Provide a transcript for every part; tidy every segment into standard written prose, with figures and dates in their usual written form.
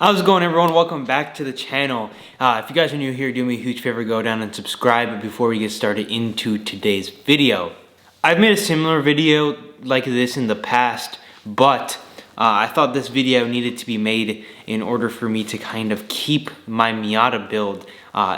How's it going, everyone? Welcome back to the channel. If you guys are new here, do me a huge favor, go down and subscribe before we get started into today's video. I've made a similar video like this in the past, but I thought this video needed to be made in order for me to kind of keep my Miata build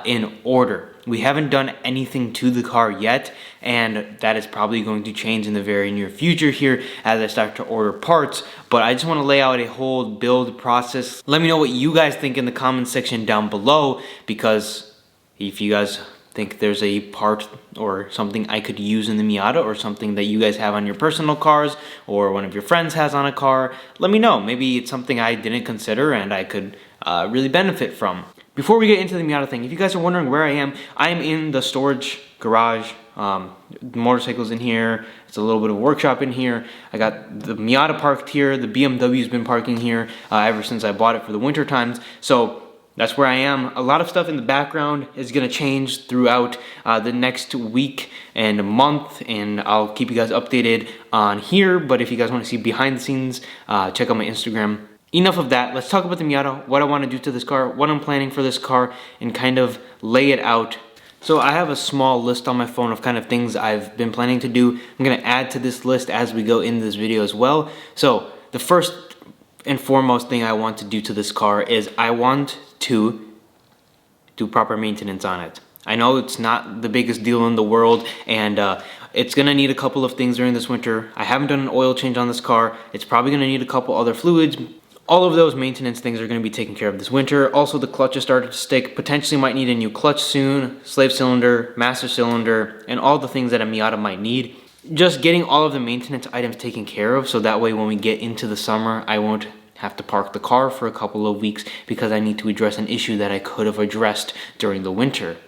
in order. We haven't done anything to the car yet, and that is probably going to change in the very near future here as I start to order parts. But I just want to lay out a whole build process. Let me know what you guys think in the comment section down below, because if you guys think there's a part or something I could use in the Miata, or something that you guys have on your personal cars or one of your friends has on a car, let me know. Maybe it's something I didn't consider and I could really benefit from. Before we get into the Miata thing, if you guys are wondering where I am in the storage garage. The motorcycle's in here. It's a little bit of a workshop in here. I got the Miata parked here. The BMW's been parking here ever since I bought it for the winter times. So that's where I am. A lot of stuff in the background is gonna change throughout the next week and a month, and I'll keep you guys updated on here. But if you guys want to see behind the scenes, check out my Instagram. Enough of that. Let's talk about the Miata, what I want to do to this car, what I'm planning for this car, and kind of lay it out. So I have a small list on my phone of kind of things I've been planning to do. I'm going to add to this list as we go in this video as well. So the first and foremost thing I want to do to this car is I want to do proper maintenance on it. I know it's not the biggest deal in the world, and it's gonna need a couple of things during this winter. I haven't done an oil change on this car. It's probably gonna need a couple other fluids. All of those maintenance things are going to be taken care of this winter. Also, the clutch has started to stick. Potentially might need a new clutch soon, slave cylinder, master cylinder, and all the things that a Miata might need. Just getting all of the maintenance items taken care of, so that way when we get into the summer, I won't have to park the car for a couple of weeks because I need to address an issue that I could have addressed during the winter.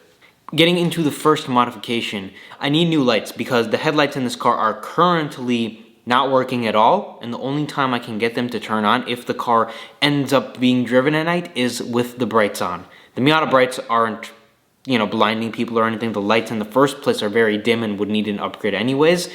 Getting into the first modification, I need new lights because the headlights in this car are currently not working at all, and the only time I can get them to turn on if the car ends up being driven at night is with the brights on. The Miata brights aren't, blinding people or anything. The lights in the first place are very dim and would need an upgrade anyways.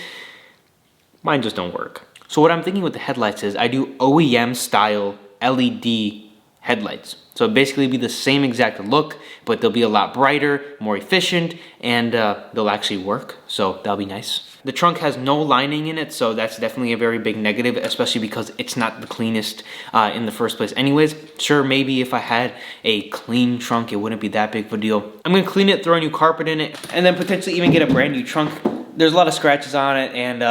Mine just don't work. So what I'm thinking with the headlights is I do OEM style LED headlights. So basically be the same exact look, but they'll be a lot brighter, more efficient, and they'll actually work, so that'll be nice. The trunk has no lining in it, so that's definitely a very big negative, especially because it's not the cleanest in the first place anyways. Sure, maybe if I had a clean trunk, it wouldn't be that big of a deal. I'm gonna clean it, throw a new carpet in it, and then potentially even get a brand new trunk. There's a lot of scratches on it, and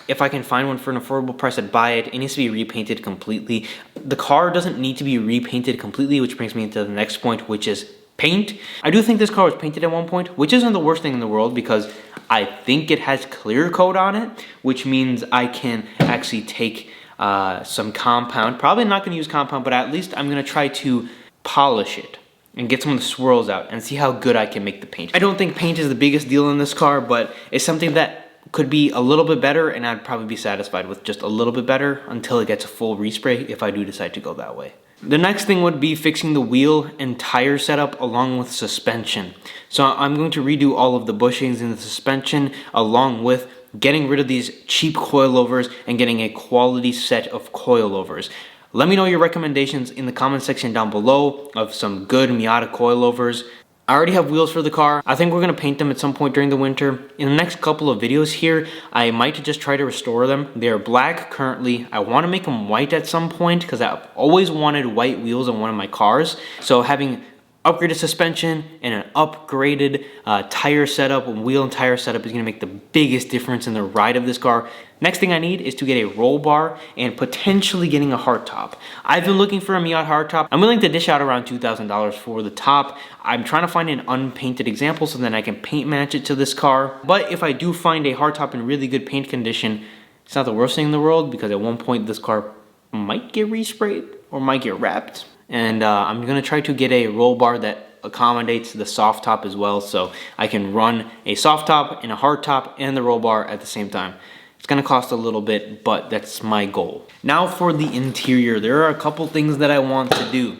if I can find one for an affordable price, I'd buy it. It needs to be repainted completely. The car doesn't need to be repainted completely, which brings me into the next point, which is paint. I do think this car was painted at one point, which isn't the worst thing in the world because I think it has clear coat on it, which means I can actually take some compound. Probably not going to use compound, but at least I'm going to try to polish it and get some of the swirls out and see how good I can make the paint. I don't think paint is the biggest deal in this car, but it's something that could be a little bit better, and I'd probably be satisfied with just a little bit better until it gets a full respray if I do decide to go that way. The next thing would be fixing the wheel and tire setup along with suspension. So I'm going to redo all of the bushings in the suspension along with getting rid of these cheap coilovers and getting a quality set of coilovers. Let me know your recommendations in the comment section down below of some good Miata coilovers. I already have wheels for the car. I think we're going to paint them at some point during the winter. In the next couple of videos here, I might just try to restore them. They're black currently. I want to make them white at some point because I've always wanted white wheels on one of my cars. So having upgraded suspension and an upgraded tire setup, wheel and tire setup is going to make the biggest difference in the ride of this car. Next thing I need is to get a roll bar and potentially getting a hardtop. I've been looking for a Miata hardtop. I'm willing to dish out around $2,000 for the top. I'm trying to find an unpainted example so then I can paint match it to this car. But if I do find a hardtop in really good paint condition, it's not the worst thing in the world because at one point this car might get resprayed or might get wrapped. And I'm gonna try to get a roll bar that accommodates the soft top as well, so I can run a soft top and a hard top and the roll bar at the same time. It's gonna cost a little bit, but that's my goal. Now for the interior, there are a couple things that I want to do.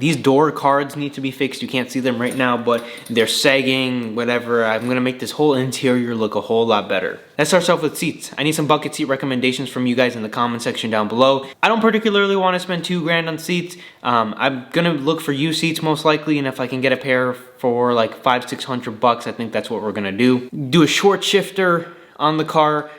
These door cards need to be fixed. You can't see them right now, but they're sagging, whatever. I'm gonna make this whole interior look a whole lot better. Let's start off with seats. I need some bucket seat recommendations from you guys in the comment section down below. I don't particularly want to spend $2 grand on seats. I'm gonna look for used seats most likely, and if I can get a pair for like $500-600, I think that's what we're gonna do. Do a short shifter on the car.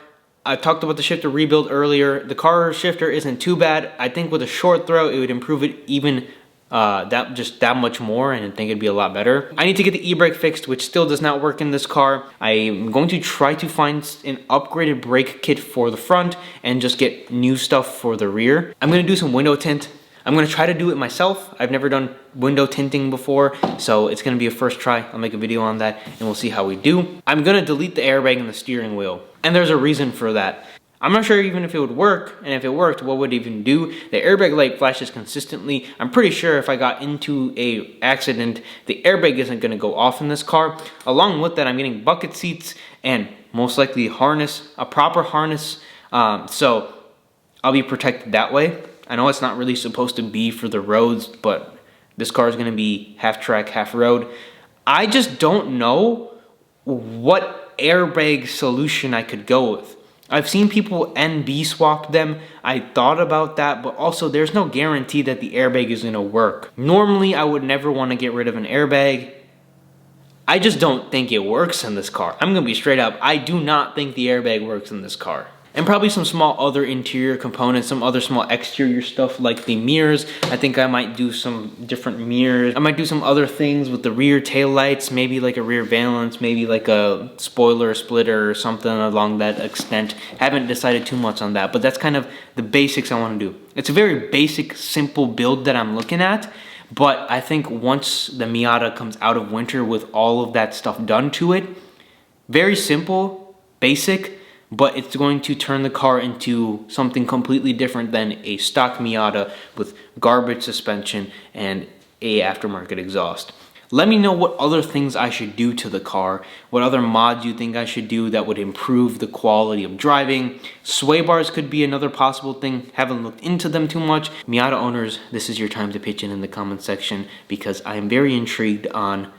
I talked about the shifter rebuild earlier. The car shifter isn't too bad. I think with a short throw, it would improve it even that much more, and I think it'd be a lot better. I need to get the e-brake fixed, which still does not work in this car. I'm going to try to find an upgraded brake kit for the front and just get new stuff for the rear. I'm gonna do some window tint. I'm gonna try to do it myself. I've never done window tinting before, so it's gonna be a first try. I'll make a video on that and we'll see how we do. I'm gonna delete the airbag and the steering wheel, and there's a reason for that. I'm not sure even if it would work, and if it worked, what would it even do? The airbag light flashes consistently. I'm pretty sure if I got into a accident, the airbag isn't gonna go off in this car. Along with that, I'm getting bucket seats and most likely a proper harness, so I'll be protected that way. I know it's not really supposed to be for the roads, but this car is gonna be half track, half road. I just don't know what airbag solution I could go with. I've seen people NB swap them. I thought about that, but also there's no guarantee that the airbag is gonna work. Normally, I would never wanna get rid of an airbag. I just don't think it works in this car. I'm gonna be straight up. I do not think the airbag works in this car. And probably some small other interior components, some other small exterior stuff like the mirrors. I think I might do some different mirrors. I might do some other things with the rear tail lights, maybe like a rear valance, maybe like a spoiler splitter or something along that extent. Haven't decided too much on that, but that's kind of the basics I want to do. It's a very basic, simple build that I'm looking at, but I think once the Miata comes out of winter with all of that stuff done to it, very simple, basic, but it's going to turn the car into something completely different than a stock Miata with garbage suspension and a aftermarket exhaust. Let me know what other things I should do to the car, what other mods you think I should do that would improve the quality of driving. Sway bars could be another possible thing. Haven't looked into them too much. Miata owners, this is your time to pitch in the comment section because I am very intrigued on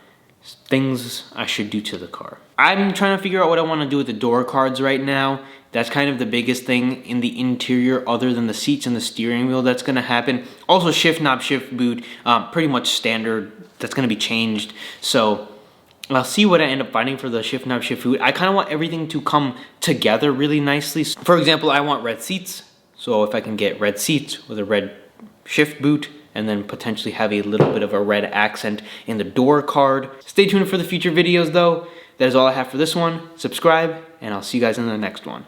things I should do to the car. I'm trying to figure out what I want to do with the door cards right now. That's kind of the biggest thing in the interior other than the seats and the steering wheel that's going to happen. Also shift knob, shift boot, pretty much standard. That's going to be changed. So I'll see what I end up finding for the shift knob, shift boot. I kind of want everything to come together really nicely. For example, I want red seats. So if I can get red seats with a red shift boot, and then potentially have a little bit of a red accent in the door card. Stay tuned for the future videos though. That is all I have for this one. Subscribe, and I'll see you guys in the next one.